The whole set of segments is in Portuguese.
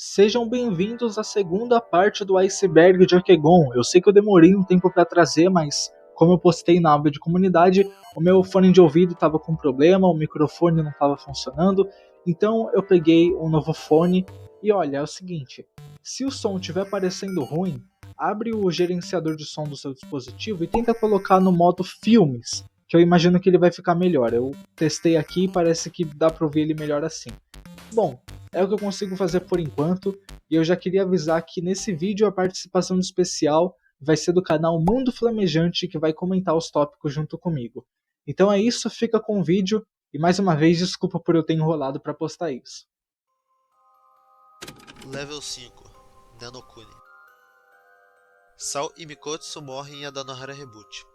Sejam bem-vindos à segunda parte do Iceberg de Akegon. Eu sei que eu demorei um tempo para trazer, mas como eu postei na aba de comunidade, o meu fone de ouvido estava com problema, o microfone não estava funcionando, então eu peguei um novo fone e olha, é o seguinte, se o som estiver parecendo ruim, abre o gerenciador de som do seu dispositivo e tenta colocar no modo filmes, que eu imagino que ele vai ficar melhor. Eu testei aqui e parece que dá para ouvir ele melhor assim. Bom, é o que eu consigo fazer por enquanto, e eu já queria avisar que nesse vídeo a participação especial vai ser do canal Mundo Flamejante, que vai comentar os tópicos junto comigo. Então é isso, fica com o vídeo, e mais uma vez desculpa por eu ter enrolado para postar isso. Level 5 Nanokuni. Sao e Mikotsu morrem em Adanohara Reboot.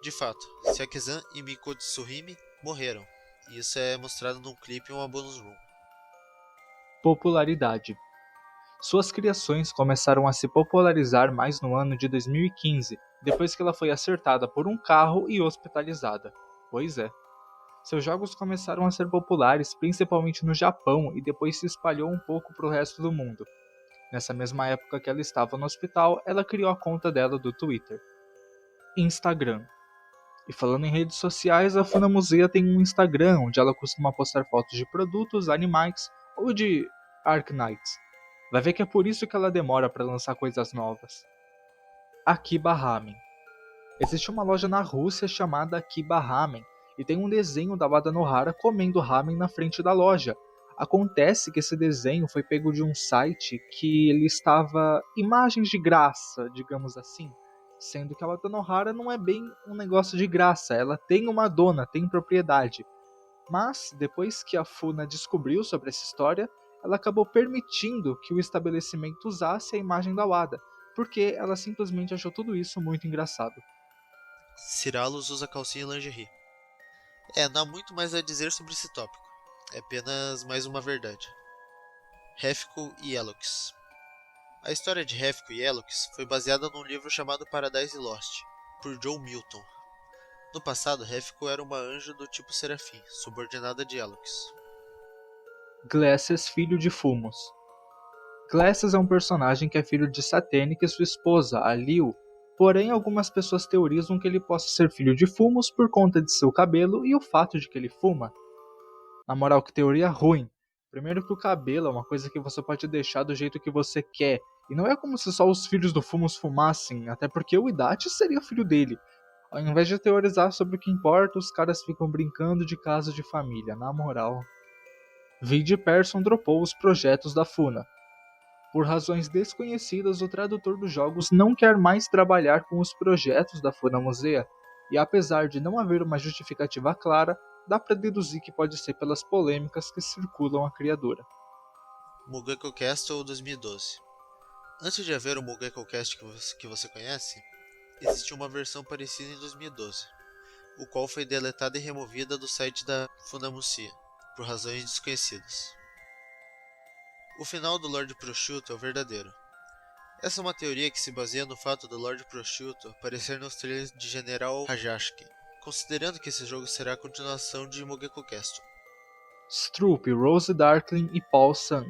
De fato, Syakezan e Mikotsuhime morreram, e isso é mostrado num clipe em uma bonus room. Popularidade. Suas criações começaram a se popularizar mais no ano de 2015, depois que ela foi acertada por um carro e hospitalizada. Pois é. Seus jogos começaram a ser populares principalmente no Japão e depois se espalhou um pouco para o resto do mundo. Nessa mesma época que ela estava no hospital, ela criou a conta dela do Twitter. Instagram. E falando em redes sociais, a Funamusea tem um Instagram onde ela costuma postar fotos de produtos, animais ou de Arknights. Vai ver que é por isso que ela demora para lançar coisas novas. Akiba Ramen. Existe uma loja na Rússia chamada Akiba Ramen e tem um desenho da Wada Nohara comendo ramen na frente da loja. Acontece que esse desenho foi pego de um site que ele estava imagens de graça, digamos assim, sendo que a Wada Nohara não é bem um negócio de graça, ela tem uma dona, tem propriedade. Mas, depois que a Funa descobriu sobre essa história, ela acabou permitindo que o estabelecimento usasse a imagem da Wada, porque ela simplesmente achou tudo isso muito engraçado. Cyralus usa calcinha e lingerie. Não há muito mais a dizer sobre esse tópico. É apenas mais uma verdade. Hefko e Elox. A história de Hefko e Elox foi baseada num livro chamado Paradise Lost, por Joe Milton. No passado, Hefko era uma anjo do tipo Serafim, subordinada de Elox. Glasses, filho de Fumos. Glasses é um personagem que é filho de Satanic e sua esposa, a Liu, porém algumas pessoas teorizam que ele possa ser filho de Fumos por conta de seu cabelo e o fato de que ele fuma. Na moral, que teoria ruim. Primeiro que o cabelo é uma coisa que você pode deixar do jeito que você quer, e não é como se só os filhos do Fumos fumassem, até porque o Itachi seria filho dele. Ao invés de teorizar sobre o que importa, os caras ficam brincando de caso de família, na moral. Vide Persson dropou os projetos da Funa. Por razões desconhecidas, o tradutor dos jogos não quer mais trabalhar com os projetos da Funamusea, e apesar de não haver uma justificativa clara, dá para deduzir que pode ser pelas polêmicas que circulam a criadora. Mugeko Castle 2012. Antes de haver o Mugeko Cast que você conhece, existia uma versão parecida em 2012, o qual foi deletada e removida do site da Funamusea, por razões desconhecidas. O final do Lord Prosciutto é o verdadeiro. Essa é uma teoria que se baseia no fato do Lord Prosciutto aparecer nos trailers de General Hajashiki, considerando que esse jogo será a continuação de Mugeko Castle. Stroop, Rose Darkling e Paul Sun.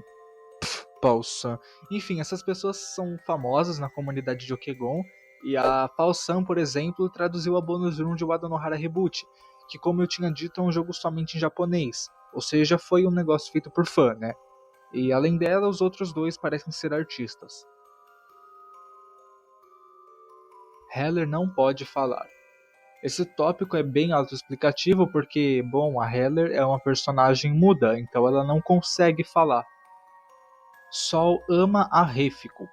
Paul Sun. Enfim, essas pessoas são famosas na comunidade de Okegon, e a Paul Sun, por exemplo, traduziu a bonus room de Wada Nohara Reboot, que como eu tinha dito é um jogo somente em japonês, ou seja, foi um negócio feito por fã, né? E além dela, os outros dois parecem ser artistas. Heller não pode falar. Esse tópico é bem autoexplicativo porque, bom, a Heller é uma personagem muda, então ela não consegue falar. Sol ama a Refiko.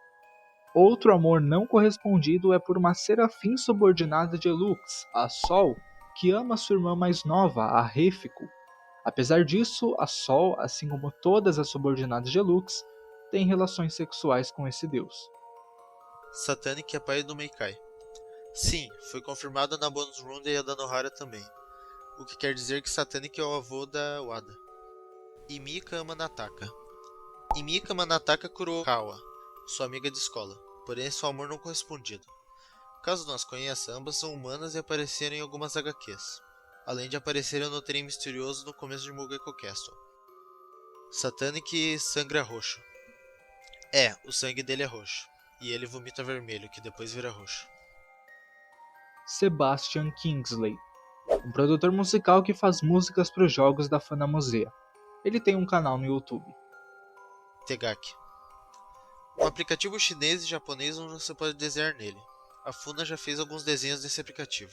Outro amor não correspondido é por uma serafim subordinada de Lux, a Sol, que ama sua irmã mais nova, a Refiko. Apesar disso, a Sol, assim como todas as subordinadas de Lux, tem relações sexuais com esse deus. Satanic é pai do Meikai. Sim, foi confirmado na bonus room de Adanohara também, o que quer dizer que Satanic é o avô da Wada. Imika ama Nataka. Imika ama Nataka Kurokawa, sua amiga de escola, porém seu amor não correspondido. Caso não as conheça, ambas são humanas e apareceram em algumas HQs, além de aparecerem no trem misterioso no começo de Mugeko Castle. Satanic sangra roxo. O sangue dele é roxo. E ele vomita vermelho, que depois vira roxo. Sebastian Kingsley, um produtor musical que faz músicas para os jogos da Funamusea. Ele tem um canal no YouTube. Tegaki. Um aplicativo chinês e japonês onde você pode desenhar nele. A Funa já fez alguns desenhos desse aplicativo.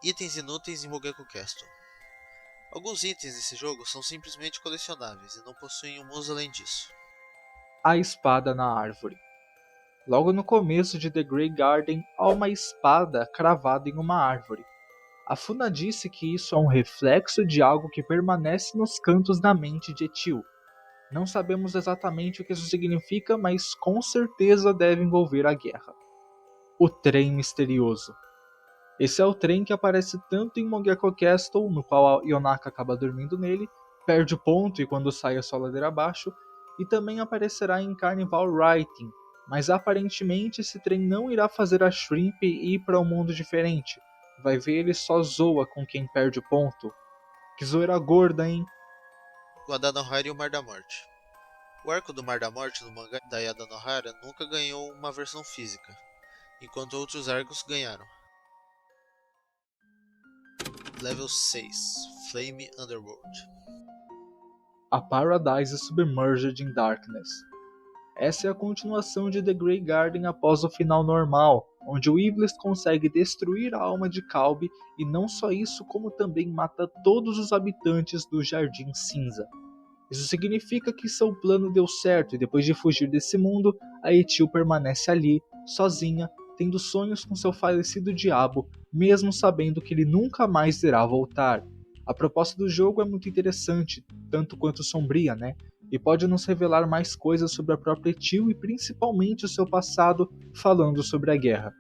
Itens inúteis em Mugeko Castle. Alguns itens desse jogo são simplesmente colecionáveis e não possuem um uso além disso. A espada na árvore. Logo no começo de The Grey Garden, há uma espada cravada em uma árvore. A Funa disse que isso é um reflexo de algo que permanece nos cantos da mente de Etil. Não sabemos exatamente o que isso significa, mas com certeza deve envolver a guerra. O trem misterioso. Esse é o trem que aparece tanto em Mugeko Castle, no qual a Yonaka acaba dormindo nele, perde o ponto e quando sai a sua ladeira abaixo, e também aparecerá em Carnival Writing, mas aparentemente esse trem não irá fazer a Shrimp ir para um mundo diferente. Vai ver, ele só zoa com quem perde o ponto. Que zoeira gorda, hein? O Adanohara e o Mar da Morte. O arco do Mar da Morte no mangá da Adanohara nunca ganhou uma versão física, enquanto outros arcos ganharam. Level 6 Flame Underworld. A Paradise Submerged in Darkness. Essa é a continuação de The Grey Garden após o final normal, onde o Iblis consegue destruir a alma de Calbi e não só isso, como também mata todos os habitantes do Jardim Cinza. Isso significa que seu plano deu certo e depois de fugir desse mundo, a Etil permanece ali, sozinha, tendo sonhos com seu falecido diabo, mesmo sabendo que ele nunca mais irá voltar. A proposta do jogo é muito interessante, tanto quanto sombria, né? E pode nos revelar mais coisas sobre a própria Etil e principalmente o seu passado, falando sobre a guerra.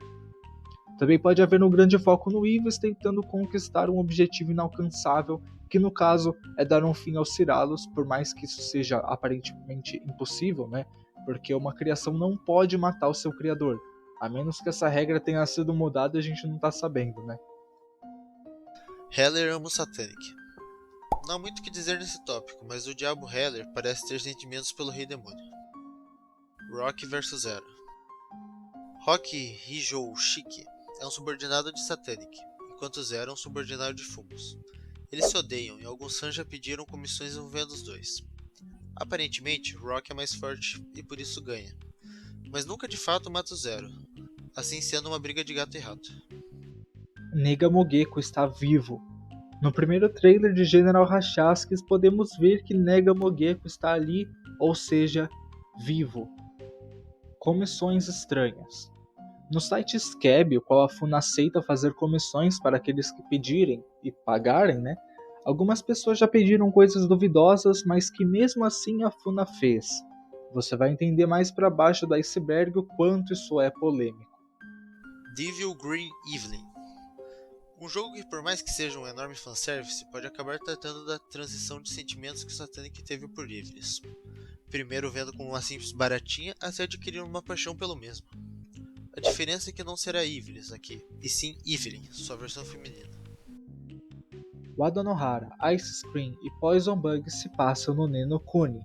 Também pode haver um grande foco no Ivers tentando conquistar um objetivo inalcançável, que no caso é dar um fim aos Ciralos, por mais que isso seja aparentemente impossível, né? Porque uma criação não pode matar o seu criador, a menos que essa regra tenha sido mudada e a gente não está sabendo, né? Heller ama o Satanic. Não há muito o que dizer nesse tópico, mas o diabo Heller parece ter sentimentos pelo Rei Demônio. Rock vs Zero. Rock Hijoushiki é um subordinado de Satanic, enquanto Zero é um subordinado de Fumos. Eles se odeiam e alguns fãs já pediram comissões envolvendo os dois. Aparentemente, Rock é mais forte e por isso ganha, mas nunca de fato mata o Zero, assim sendo uma briga de gato e rato. Nega Mogeko está vivo. No primeiro trailer de General Hashasks podemos ver que Nega Mogeko está ali, ou seja, vivo. Comissões estranhas. No site Scab, o qual a Funa aceita fazer comissões para aqueles que pedirem e pagarem, né? Algumas pessoas já pediram coisas duvidosas, mas que mesmo assim a Funa fez. Você vai entender mais para baixo do iceberg o quanto isso é polêmico. Devil Green Evelyn. Um jogo que, por mais que seja um enorme fanservice, pode acabar tratando da transição de sentimentos que Satanic teve por Ivlis. Primeiro vendo como uma simples baratinha, até adquirir uma paixão pelo mesmo. A diferença é que não será Ivlis aqui, e sim Evelyn, sua versão feminina. O Adanohara, Ice Scream e Poison Bug se passam no Nenokuni.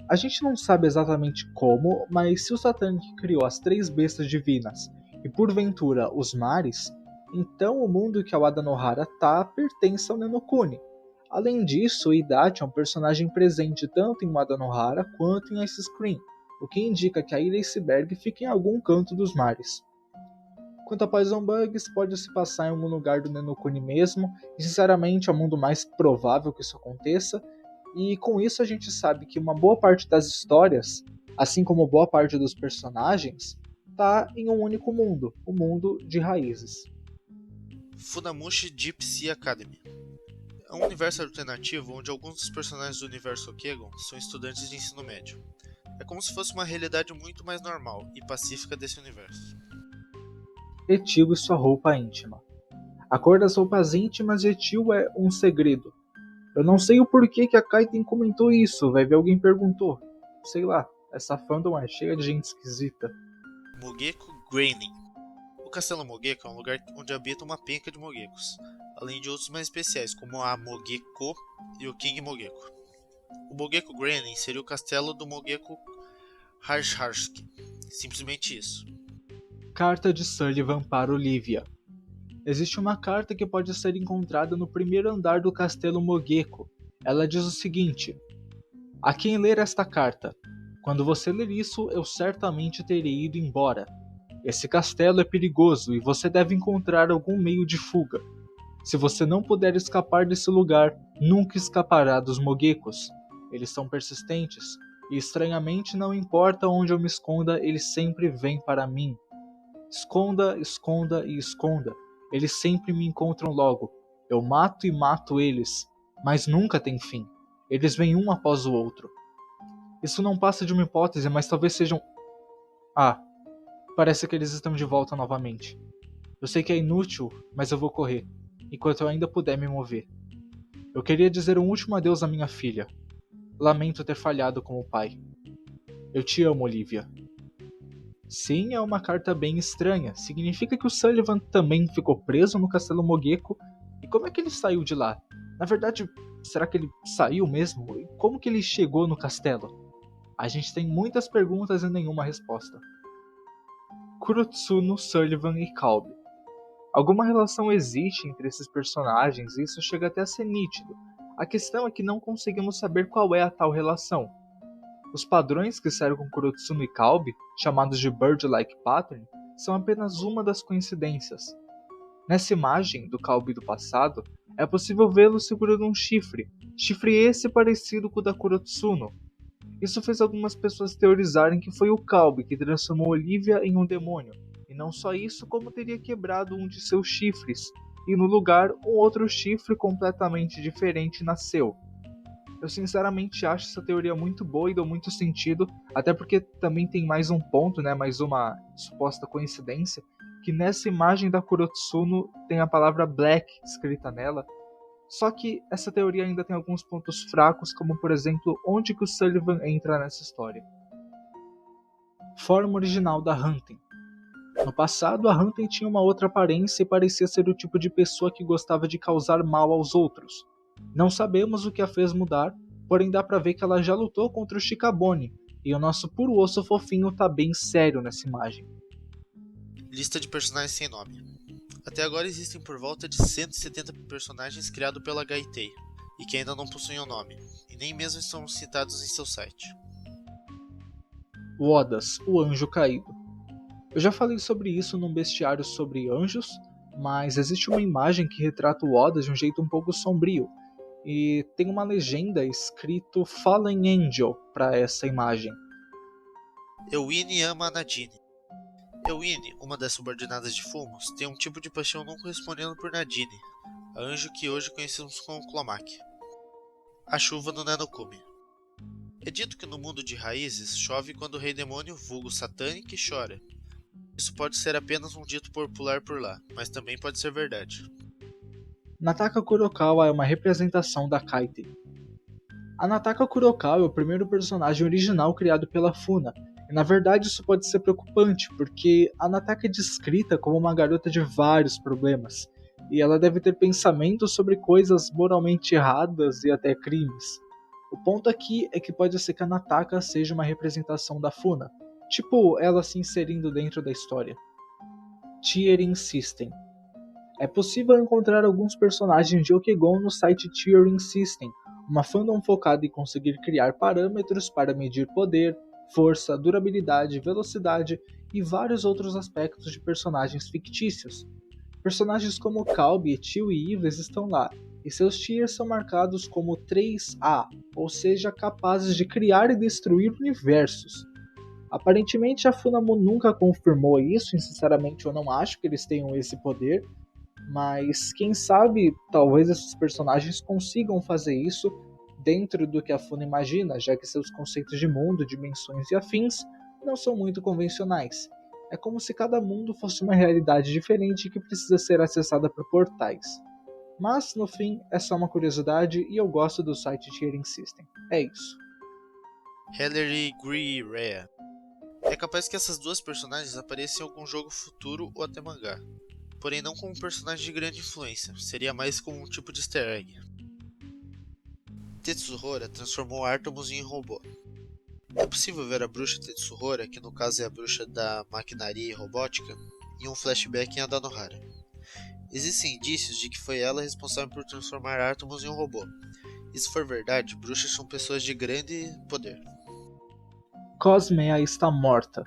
A gente não sabe exatamente como, mas se o Satanic criou as 3 bestas divinas e porventura os mares, então o mundo que a Adanohara pertence ao Nenokuni. Além disso, o Hidachi é um personagem presente tanto em Adanohara quanto em Ice Scream, o que indica que a Ilha Iceberg fica em algum canto dos mares. Quanto a Poison Bugs, pode se passar em algum lugar do Nenokuni mesmo, e sinceramente é o mundo mais provável que isso aconteça, e com isso a gente sabe que uma boa parte das histórias, assim como boa parte dos personagens, está em um único mundo, o mundo de raízes. Funamushi Deep Sea Academy. É um universo alternativo onde alguns dos personagens do universo Okegon são estudantes de ensino médio. É como se fosse uma realidade muito mais normal e pacífica desse universo. Etil e sua roupa íntima. A cor das roupas íntimas de Etil é um segredo. Eu não sei o porquê que a Kaiten comentou isso, vai ver alguém perguntou. Sei lá, essa fandom é cheia de gente esquisita. Mugeko Graining. O Castelo Mogeko é um lugar onde habita uma penca de Mogekos, além de outros mais especiais, como a Mogeko e o King Mogeko. O Mogeko Granin seria o castelo do Mogeko Harsharski. Simplesmente isso. Carta de Sullivan para Olivia. Existe uma carta que pode ser encontrada no primeiro andar do castelo Mogeko. Ela diz o seguinte: a quem ler esta carta, quando você ler isso, eu certamente terei ido embora. Esse castelo é perigoso e você deve encontrar algum meio de fuga. Se você não puder escapar desse lugar, nunca escapará dos Mogekos. Eles são persistentes, e estranhamente não importa onde eu me esconda, eles sempre vêm para mim. Esconda, esconda e esconda. Eles sempre me encontram logo. Eu mato e mato eles, mas nunca tem fim. Eles vêm um após o outro. Isso não passa de uma hipótese, mas talvez sejam... Parece que eles estão de volta novamente. Eu sei que é inútil, mas eu vou correr, enquanto eu ainda puder me mover. Eu queria dizer um último adeus à minha filha. Lamento ter falhado como pai. Eu te amo, Olivia. Sim, é uma carta bem estranha. Significa que o Sullivan também ficou preso no Castelo Mogeko. E como é que ele saiu de lá? Na verdade, será que ele saiu mesmo? E como que ele chegou no castelo? A gente tem muitas perguntas e nenhuma resposta. Kurotsuno, Sullivan e Kalb. Alguma relação existe entre esses personagens e isso chega até a ser nítido. A questão é que não conseguimos saber qual é a tal relação. Os padrões que cercam Kurotsuno e Kalb, chamados de Bird-like Pattern, são apenas uma das coincidências. Nessa imagem do Kalb do passado, é possível vê-lo segurando um chifre esse parecido com o da Kurotsuno. Isso fez algumas pessoas teorizarem que foi o Kalb que transformou Olivia em um demônio, e não só isso, como teria quebrado um de seus chifres, e no lugar um outro chifre completamente diferente nasceu. Eu sinceramente acho essa teoria muito boa e deu muito sentido, até porque também tem mais um ponto, mais uma suposta coincidência, que nessa imagem da Kurotsuno tem a palavra Black escrita nela. Só que essa teoria ainda tem alguns pontos fracos, como por exemplo, onde que o Sullivan entra nessa história. Forma original da Hunting. No passado, a Hunting tinha uma outra aparência e parecia ser o tipo de pessoa que gostava de causar mal aos outros. Não sabemos o que a fez mudar, porém dá pra ver que ela já lutou contra o Shikabone, e o nosso puro osso fofinho tá bem sério nessa imagem. Lista de personagens sem nome. Até agora existem por volta de 170 personagens criados pela Gaitei, e que ainda não possuem um nome, e nem mesmo estão citados em seu site. Wodas, o Anjo Caído. Eu já falei sobre isso num bestiário sobre anjos, mas existe uma imagem que retrata o Wodas de um jeito um pouco sombrio, e tem uma legenda escrito Fallen Angel para essa imagem. Ewine ama a Nadine. Ewine, uma das subordinadas de Fumos, tem um tipo de paixão não correspondendo por Nadine, a anjo que hoje conhecemos como Clomac. A chuva no Nanokumi. É dito que no mundo de raízes chove quando o rei demônio, vulgo Satanic, chora. Isso pode ser apenas um dito popular por lá, mas também pode ser verdade. Nataka Kurokawa é uma representação da Kaite. A Nataka Kurokawa é o primeiro personagem original criado pela Funa, e na verdade isso pode ser preocupante, porque a Nataka é descrita como uma garota de vários problemas, e ela deve ter pensamentos sobre coisas moralmente erradas e até crimes. O ponto aqui é que pode ser que a Nataka seja uma representação da Funa, tipo ela se inserindo dentro da história. Tiering System. É possível encontrar alguns personagens de Okegon no site Tiering System, uma fandom focada em conseguir criar parâmetros para medir poder, força, durabilidade, velocidade e vários outros aspectos de personagens fictícios. Personagens como Kalb, Tio e Yves estão lá, e seus tiers são marcados como 3A, ou seja, capazes de criar e destruir universos. Aparentemente a Funamo nunca confirmou isso, e sinceramente eu não acho que eles tenham esse poder, mas quem sabe talvez esses personagens consigam fazer isso dentro do que a Funa imagina, já que seus conceitos de mundo, dimensões e afins não são muito convencionais. É como se cada mundo fosse uma realidade diferente que precisa ser acessada por portais. Mas, no fim, é só uma curiosidade e eu gosto do site Tiering System. É isso. Hilary Gree Rea. É capaz que essas duas personagens apareçam em algum jogo futuro ou até mangá, porém não como personagens de grande influência, seria mais como um tipo de easter egg. Tetsuhora transformou Artemus em robô. É possível ver a bruxa Tetsuhora, que no caso é a bruxa da maquinaria e robótica, em um flashback em Adanohara. Existem indícios de que foi ela responsável por transformar Artemus em um robô. E se for verdade, bruxas são pessoas de grande poder. Cosmea está morta.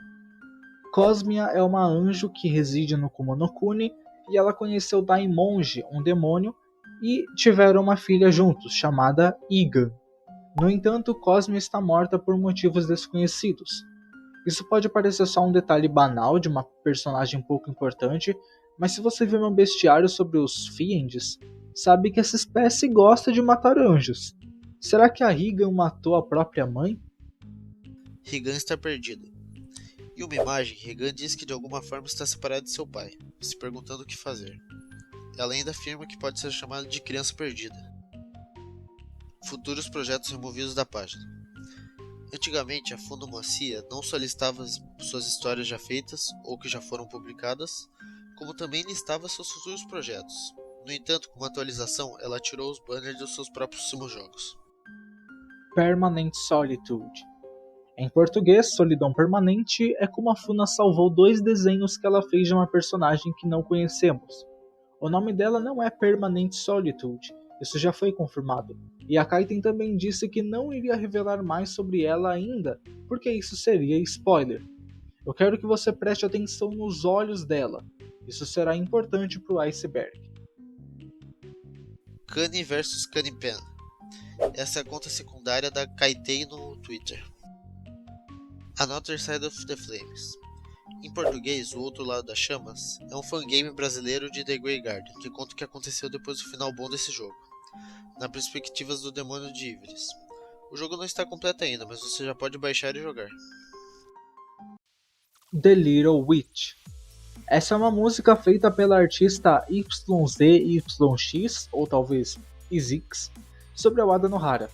Cosmia é uma anjo que reside no Kumonokuni e ela conheceu Daimonji, um demônio, e tiveram uma filha juntos, chamada Iga. No entanto, Cosmia está morta por motivos desconhecidos. Isso pode parecer só um detalhe banal de uma personagem pouco importante, mas se você ver um bestiário sobre os Fiendes, sabe que essa espécie gosta de matar anjos. Será que a Higan matou a própria mãe? Rigan está perdido. Em uma imagem, Rigan diz que de alguma forma está separada de seu pai, se perguntando o que fazer. Ela ainda afirma que pode ser chamada de criança perdida. Futuros projetos removidos da página. Antigamente, a Fundomacia não só listava suas histórias já feitas ou que já foram publicadas, como também listava seus futuros projetos. No entanto, com uma atualização, ela tirou os banners dos seus próprios jogos. Permanent Solitude. Em português, Solidão Permanente é como a Funa salvou 2 desenhos que ela fez de uma personagem que não conhecemos. O nome dela não é Permanent Solitude, isso já foi confirmado. E a Kaiten também disse que não iria revelar mais sobre ela ainda, porque isso seria spoiler. Eu quero que você preste atenção nos olhos dela. Isso será importante para o Iceberg. Kani vs Kanipen. Essa é a conta secundária da Kaitei no Twitter. Another Side of the Flames. Em português, O Outro Lado das Chamas é um fangame brasileiro de The Grey Garden, que conta o que aconteceu depois do final bom desse jogo, na perspectiva do demônio de Ivris. O jogo não está completo ainda, mas você já pode baixar e jogar. The Little Witch. Essa é uma música feita pela artista YZYX, ou talvez Izix, sobre a Wada Nohara.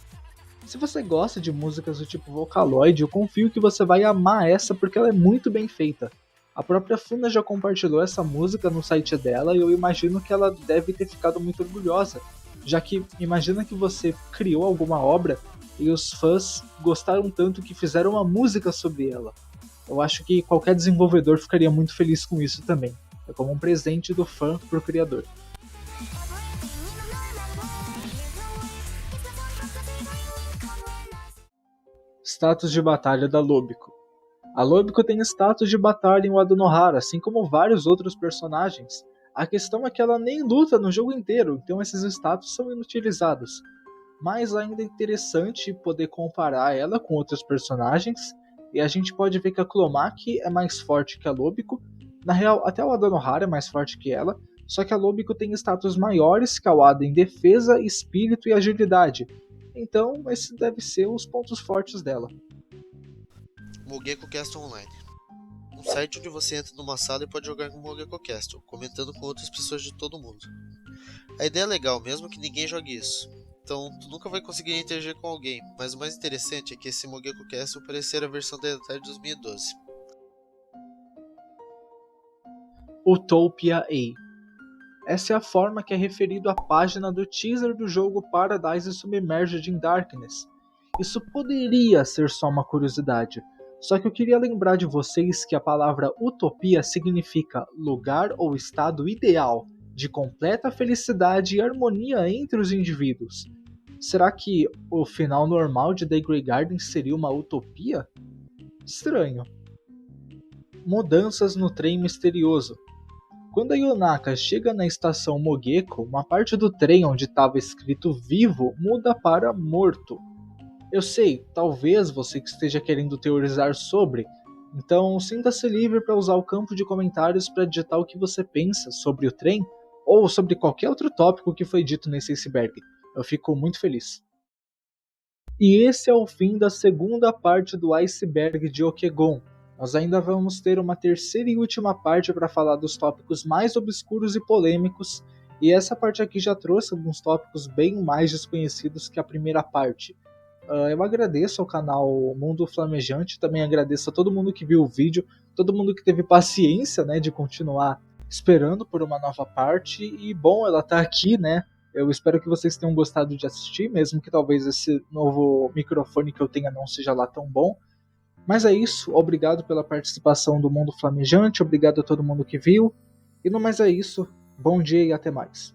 Se você gosta de músicas do tipo Vocaloid, eu confio que você vai amar essa porque ela é muito bem feita. A própria Funa já compartilhou essa música no site dela e eu imagino que ela deve ter ficado muito orgulhosa, já que imagina que você criou alguma obra e os fãs gostaram tanto que fizeram uma música sobre ela. Eu acho que qualquer desenvolvedor ficaria muito feliz com isso também. É como um presente do fã pro criador. Status de batalha da Lobiko. A Lobiko tem status de batalha em Wada Nohara, assim como vários outros personagens. A questão é que ela nem luta no jogo inteiro, então esses status são inutilizados. Mas ainda é interessante poder comparar ela com outros personagens, e a gente pode ver que a Clomaki é mais forte que a Lobiko. Na real, até a Wada Nohara é mais forte que ela, só que a Lobiko tem status maiores que a Wada em defesa, espírito e agilidade. Então, esses devem ser os pontos fortes dela. Mogeko Castle Online. Um site onde você entra numa sala e pode jogar com o Mogeko Castle, comentando com outras pessoas de todo mundo. A ideia é legal, mesmo que ninguém jogue isso. Então, tu nunca vai conseguir interagir com alguém, mas o mais interessante é que esse Mogeko Castle parece ser a versão deletada de 2012. Utopia A. Essa é a forma que é referido à página do teaser do jogo Paradise Submerged in Darkness. Isso poderia ser só uma curiosidade, só que eu queria lembrar de vocês que a palavra utopia significa lugar ou estado ideal, de completa felicidade e harmonia entre os indivíduos. Será que o final normal de The Grey Garden seria uma utopia? Estranho. Mudanças no trem misterioso. Quando a Yonaka chega na estação Mogeko, uma parte do trem onde estava escrito vivo muda para morto. Eu sei, talvez você que esteja querendo teorizar sobre, então sinta-se livre para usar o campo de comentários para digitar o que você pensa sobre o trem ou sobre qualquer outro tópico que foi dito nesse iceberg. Eu fico muito feliz. E esse é o fim da segunda parte do iceberg de Okegon. Nós ainda vamos ter uma terceira e última parte para falar dos tópicos mais obscuros e polêmicos, e essa parte aqui já trouxe alguns tópicos bem mais desconhecidos que a primeira parte. Eu agradeço ao canal Mundo Flamejante, também agradeço a todo mundo que viu o vídeo, todo mundo que teve paciência, né, de continuar esperando por uma nova parte, e bom, ela tá aqui, né? Eu espero que vocês tenham gostado de assistir, mesmo que talvez esse novo microfone que eu tenha não seja lá tão bom. Mas é isso, obrigado pela participação do Mundo Flamejante, obrigado a todo mundo que viu, e no mais é isso, bom dia e até mais.